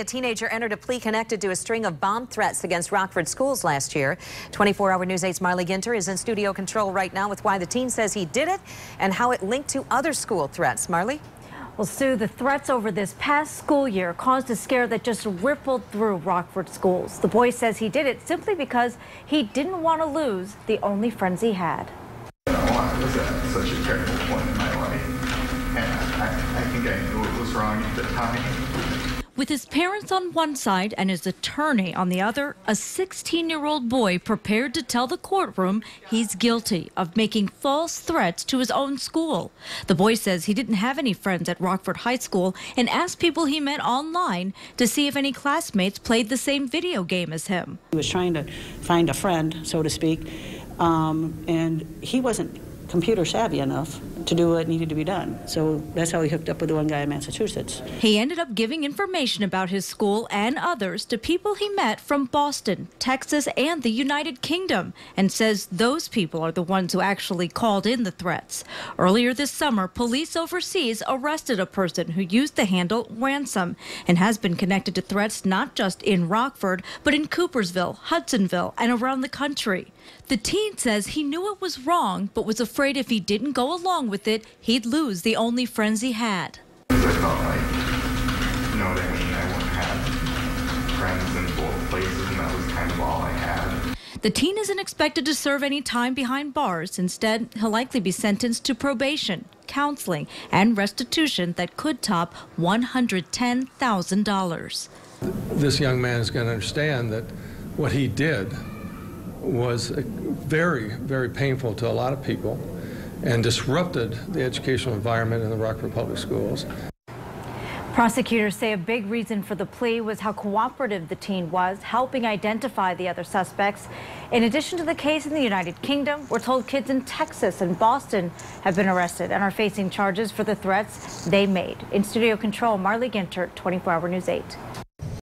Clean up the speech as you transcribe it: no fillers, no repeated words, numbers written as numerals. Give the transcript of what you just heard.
a teenager entered a plea connected to a string of bomb threats against Rockford schools last year. 24-hour News 8's Marley Ginter is in studio control right now with why the teen says he did it and how it linked to other school threats. Marley? Well, Sue, the threats over this past school year caused a scare that just rippled through Rockford schools. The boy says he did it simply because he didn't want to lose the only friends he had. I was at such a terrible point in my life, and I think I knew it was wrong at the time. With his parents on one side and his attorney on the other, a 16-year-old boy prepared to tell the courtroom he's guilty of making false threats to his own school. The boy says he didn't have any friends at Rockford High School and asked people he met online to see if any classmates played the same video game as him. He was trying to find a friend, so to speak, and he wasn't computer savvy enough to do what needed to be done. So that's how he hooked up with the one guy in Massachusetts. He ended up giving information about his school and others to people he met from Boston, Texas, and the United Kingdom, and says those people are the ones who actually called in the threats. Earlier this summer, police overseas arrested a person who used the handle Ransom and has been connected to threats not just in Rockford, but in Coopersville, Hudsonville, and around the country. The teen says he knew it was wrong, but was afraid if he didn't go along with it, he'd lose the only friends he had. I felt like, you know what I mean, I wouldn't have friends in both places, and that was kind of all I had. The teen isn't expected to serve any time behind bars. Instead, he'll likely be sentenced to probation, counseling, and restitution that could top $110,000. This young man is going to understand that what he did was very, very painful to a lot of people and disrupted the educational environment in the Rockford Public Schools. Prosecutors say a big reason for the plea was how cooperative the teen was, helping identify the other suspects. In addition to the case in the United Kingdom, we're told kids in Texas and Boston have been arrested and are facing charges for the threats they made. In studio control, Marley Ginter, 24-hour News 8.